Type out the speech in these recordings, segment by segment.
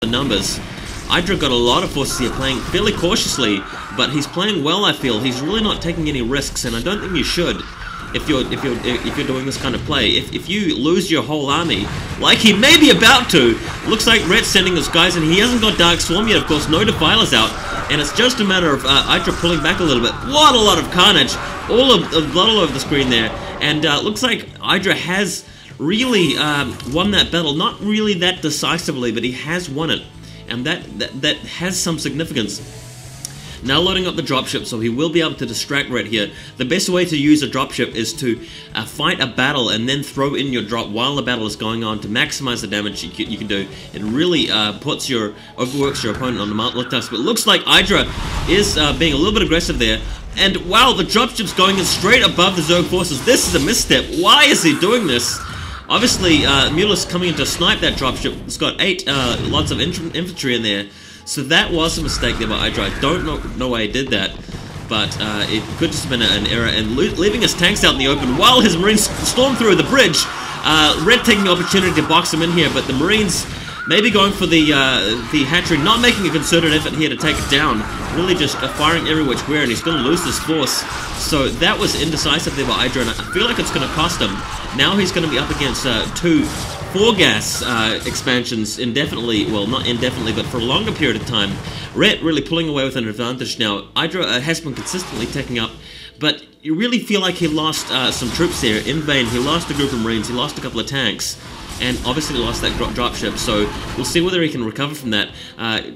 the numbers. Idra got a lot of forces here, playing fairly cautiously, but he's playing well, I feel. He's really not taking any risks, and I don't think you should if you're doing this kind of play. If you lose your whole army, like he may be about to, looks like Ret's sending his guys, and he hasn't got Dark Swarm yet, of course, no Defilers out, and it's just a matter of Idra pulling back a little bit. What a lot of carnage, all of blood all over the screen there, and looks like Idra has really won that battle, not really that decisively, but he has won it. And that has some significance. Now loading up the dropship, so he will be able to distract Ret here. The best way to use a dropship is to fight a battle and then throw in your drop while the battle is going on to maximize the damage you can do. It really overworks your opponent on the multitask. But it looks like Idra is being a little bit aggressive there. And wow, the dropship's going in straight above the Zerg forces. This is a misstep. Why is he doing this? Obviously, Mueller's coming in to snipe that dropship. It's got 8 lots of infantry in there. So that was a mistake there by Idra. I don't know why he did that. But it could just have been an error. And leaving his tanks out in the open while his Marines storm through the bridge. Red taking the opportunity to box him in here. But the Marines maybe going for the hatchery, not making a concerted effort here to take it down. Really just firing every which way, and he's going to lose this force. So that was indecisive there by Idra, and I feel like it's going to cost him. Now he's going to be up against 2 4-gas expansions indefinitely, well, not indefinitely, but for a longer period of time. Ret really pulling away with an advantage now. Idra has been consistently taking up, but you really feel like he lost some troops there in vain. He lost a group of Marines, he lost a couple of tanks, and obviously lost that dropship, so we'll see whether he can recover from that.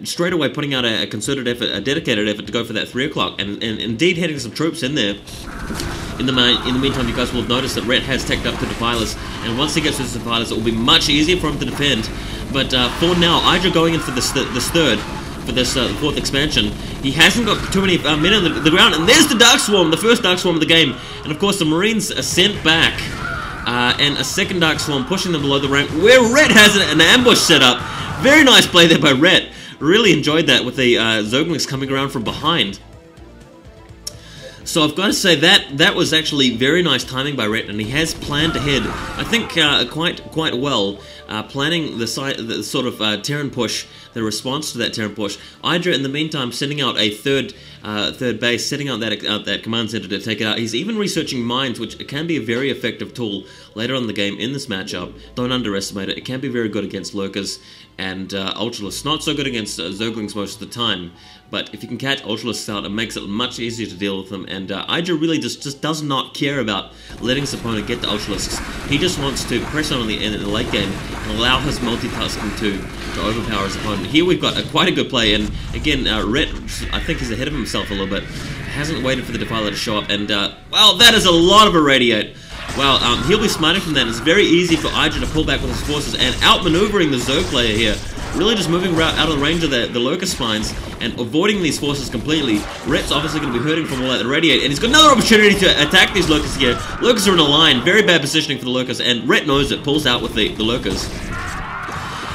Straight away putting out a concerted effort, a dedicated effort to go for that 3 o'clock, and indeed heading some troops in there. In the meantime, you guys will have noticed that Ret has teched up to Defilers, and once he gets to the Defilers, it will be much easier for him to defend. But for now, Idra going in for this third, for this 4th expansion. He hasn't got too many men on the ground, and there's the Dark Swarm, the first Dark Swarm of the game. And of course, the Marines are sent back. And a second Dark Swarm pushing them below the rank, where Ret has an ambush set up. Very nice play there by Ret. Really enjoyed that with the Zerglings coming around from behind. So I've got to say that was actually very nice timing by Ret, and he has planned ahead, I think, quite well, planning the sort of Terran push, the response to that Terran push. Idra, in the meantime, sending out a third base, setting out that command center to take it out. He's even researching mines, which can be a very effective tool later on in the game in this matchup. Don't underestimate it. It can be very good against lurkers and Ultralists. Not so good against Zerglings most of the time, but if you can catch Ultralists out, it makes it much easier to deal with them. And Idra really just does not care about letting his opponent get the Ultralists. He just wants to press on in the late game and allow his multitasking to overpower his opponent. Here we've got quite a good play, and again, Ret, I think he's ahead of himself a little bit. Hasn't waited for the Defiler to show up, and well, that is a lot of Irradiate. Well, he'll be smiting from that. It's very easy for Idra to pull back with his forces and outmaneuvering the Zerg player here. Really just moving out of the range of the lurker spines and avoiding these forces completely. Ret's obviously going to be hurting from all that Irradiate, and he's got another opportunity to attack these lurkers here. Lurkers are in a line, very bad positioning for the lurkers, and Ret knows it, pulls out with the lurkers.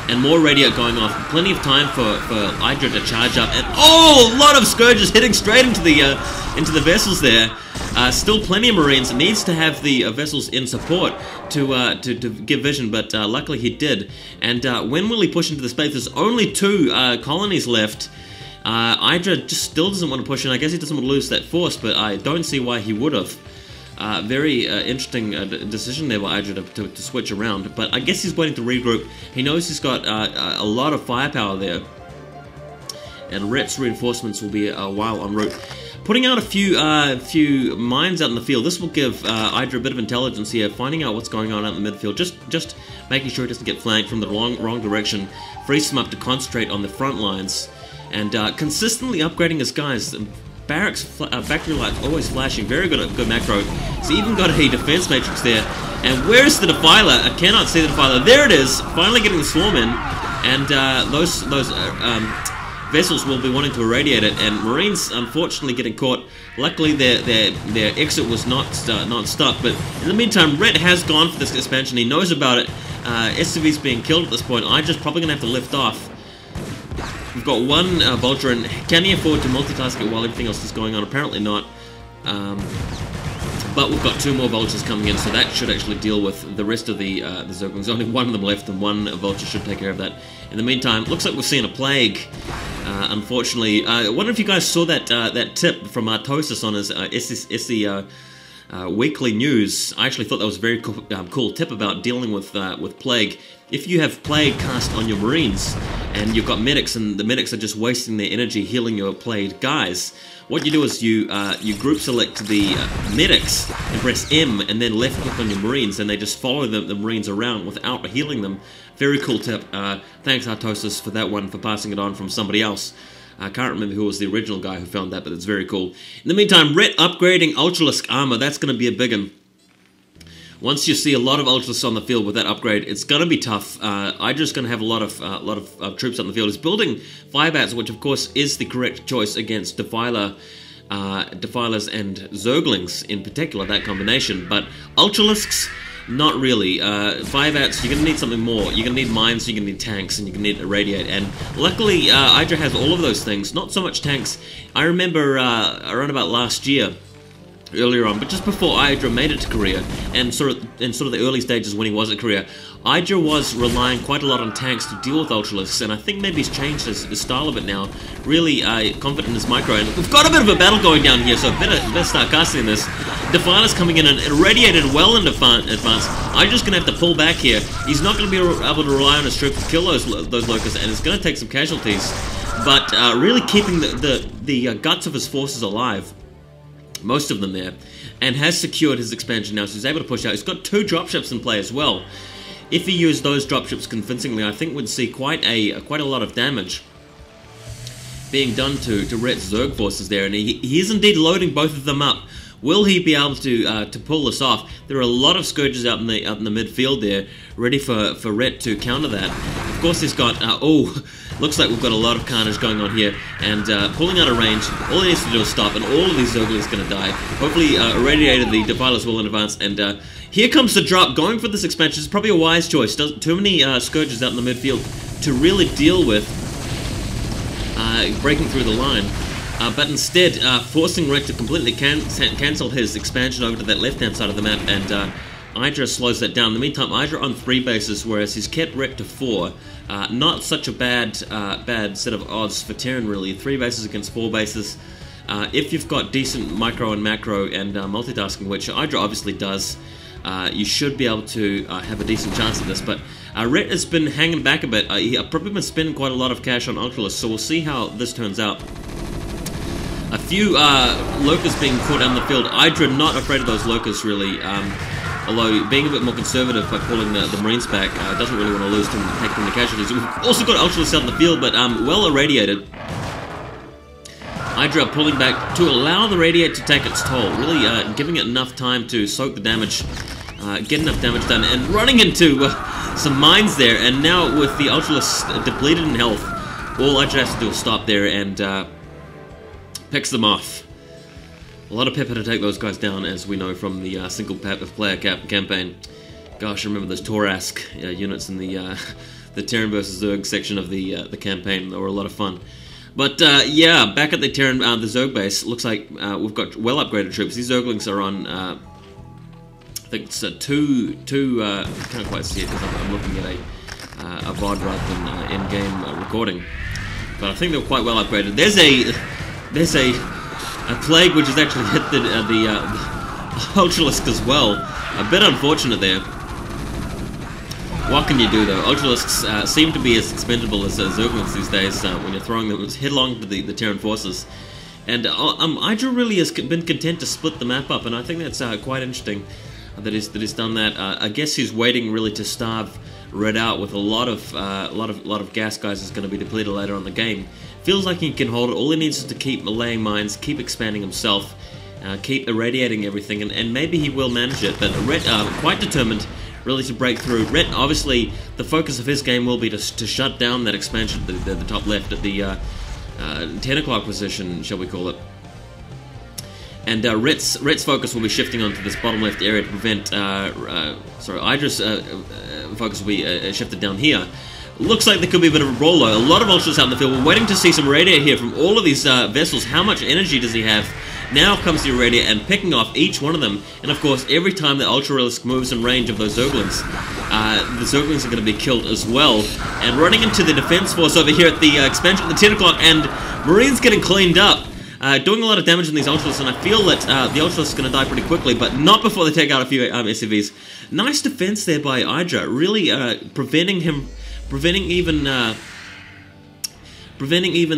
And more Irradiate going off. Plenty of time for Idra to charge up, and oh, a lot of Scourges hitting straight into the vessels there. Still plenty of Marines. Needs to have the vessels in support to give vision, but luckily he did. And when will he push into the space? There's only 2 colonies left. Idra just still doesn't want to push in. I guess he doesn't want to lose that force, but I don't see why he would have. Very interesting decision there by Idra to switch around, but I guess he's waiting to regroup. He knows he's got a lot of firepower there, and Ret's reinforcements will be a while en route. Putting out a few mines out in the field. This will give Idra a bit of intelligence here, finding out what's going on out in the midfield, just making sure he doesn't get flanked from the wrong direction, frees him up to concentrate on the front lines, and consistently upgrading his guys. Barracks, factory lights always flashing, very good macro. He's even got a defense matrix there. And where's the Defiler? I cannot see the Defiler. There it is, finally getting the swarm in. And those vessels will be wanting to irradiate it. And Marines, unfortunately, getting caught. Luckily, their exit was not stuck. But in the meantime, Ret has gone for this expansion. He knows about it. SCV's being killed at this point. Idra's probably going to have to lift off. We've got 1 Vulture, and can he afford to multitask it while everything else is going on? Apparently not. But we've got 2 more vultures coming in, so that should actually deal with the rest of the Zerglings. Only 1 of them left, and 1 vulture should take care of that. In the meantime, looks like we're seeing a plague. Unfortunately, I wonder if you guys saw that tip from Artosis on his SC weekly news. I actually thought that was a very cool tip about dealing with plague. If you have plague cast on your Marines and you've got medics and the medics are just wasting their energy healing your plagued guys, what you do is you group select the medics and press M and then left click on your Marines, and they just follow the Marines around without healing them. Very cool tip. Thanks Artosis for that one, for passing it on from somebody else. I can't remember who was the original guy who found that, but it's very cool. In the meantime, Ret upgrading Ultralisk armor. That's going to be a big one. Once you see a lot of Ultralisks on the field with that upgrade, it's going to be tough. Idra's going to have a lot of troops on the field. He's building Firebats, which of course is the correct choice against Defilers and Zerglings in particular, that combination. But Ultralisks, not really. Firebats, you're going to need something more. You're going to need mines, you're going to need tanks, and you're going to need Irradiate. And luckily, Idra has all of those things. Not so much tanks. I remember around about last year, earlier on, but just before Idra made it to Korea, and sort of the early stages when he was at Korea, Idra was relying quite a lot on tanks to deal with Ultralisks, and I think maybe he's changed his style of it now. Really confident in his micro, and we've got a bit of a battle going down here, so better start casting this. Defilers coming in and irradiated well in advance. Idra's going to have to pull back here. He's not going to be able to rely on his troops to kill those locusts, and it's going to take some casualties, but really keeping the guts of his forces alive. Most of them there, and has secured his expansion now, so he's able to push out. He's got 2 dropships in play as well. If he used those dropships convincingly, I think we'd see quite a lot of damage being done to Ret's Zerg forces there, and he is indeed loading both of them up. Will he be able to pull this off? There are a lot of Scourges out in the midfield there, ready for Ret to counter that. Of course, he's got looks like we've got a lot of carnage going on here, and pulling out of range. All he needs to do is stop, and all of these Zerglings are going to die. Hopefully, irradiated the Defilers will in advance, and here comes the drop. Going for this expansion is probably a wise choice. Too many Scourges out in the midfield to really deal with breaking through the line. But instead, forcing Ret to completely cancel his expansion over to that left-hand side of the map, and Idra slows that down. In the meantime, Idra on 3 bases, whereas he's kept Ret to 4. Not such a bad set of odds for Terran, really. 3 bases against 4 bases. If you've got decent micro and macro and multitasking, which Idra obviously does, you should be able to have a decent chance at this. But Ret has been hanging back a bit. He's probably been spending quite a lot of cash on Ultralisks, so we'll see how this turns out. A few locusts being put on the field. Idra not afraid of those locusts, really. Although being a bit more conservative by pulling the Marines back, doesn't really want to lose them, take them to casualties. We've also got Ultralisks out in the field, but well irradiated. Idra pulling back to allow the Radiate to take its toll, really giving it enough time to soak the damage, get enough damage done, and running into some mines there. And now with the Ultralisks depleted in health, all Idra has to do is stop there and picks them off. A lot of pepper to take those guys down, as we know from the single-player campaign. Gosh, I remember those Torask units in the Terran vs Zerg section of the campaign. They were a lot of fun. But yeah, back at the Terran, the Zerg base, looks like we've got well-upgraded troops. These Zerglings are on, I think it's two. I can't quite see it because I'm looking at a VOD rather than in-game recording. But I think they're quite well upgraded. There's a plague which has actually hit the Ultralisk as well. A bit unfortunate there. What can you do though? Ultralisks seem to be as expendable as Zerglings these days when you're throwing them headlong to the Terran forces. And Idra really has been content to split the map up, and I think that's quite interesting that he's done that. I guess he's waiting really to starve Ret out with a lot of gas guys is going to be depleted later on in the game. Feels like he can hold it. All he needs is to keep laying mines, keep expanding himself, keep irradiating everything, and maybe he will manage it. But Ret quite determined really to break through. Ret, obviously, the focus of his game will be to shut down that expansion at the top left at the 10 o'clock position, shall we call it. And Ret's focus will be shifting onto this bottom left area to prevent, Idra's focus will be shifted down here. Looks like there could be a bit of a roll though. A lot of Ultras out in the field. We're waiting to see some radiate here from all of these vessels. How much energy does he have? Now comes the Irradiate and picking off each one of them. And of course, every time the Ultra-Relisk moves in range of those Zerglings, the Zerglings are going to be killed as well. And running into the defense force over here at the expansion at the 10 o'clock, and Marines getting cleaned up. Doing a lot of damage in these Ultralisks, and I feel that the Ultralisk is going to die pretty quickly, but not before they take out a few SCVs. Nice defense there by Idra, really preventing even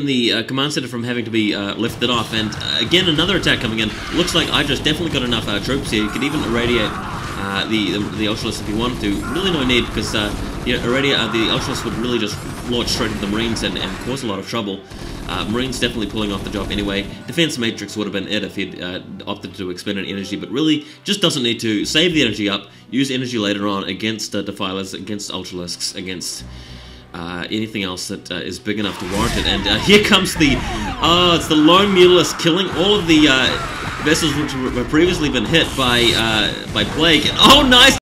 the command center from having to be lifted off. And again, another attack coming in. Looks like Idra's definitely got enough troops here. He could even irradiate the Ultralisk if he wanted to. Really no need, because the Ultralisk would really just launch straight into the Marines and cause a lot of trouble. Marines definitely pulling off the job anyway. Defense Matrix would have been it if he'd opted to expend an energy, but really just doesn't need to. Save the energy up, use energy later on against Defilers, against Ultralisks, against anything else that is big enough to warrant it. And here comes it's the Lone Mutalisk killing all of the vessels which were previously been hit by Plague. And, oh, nice!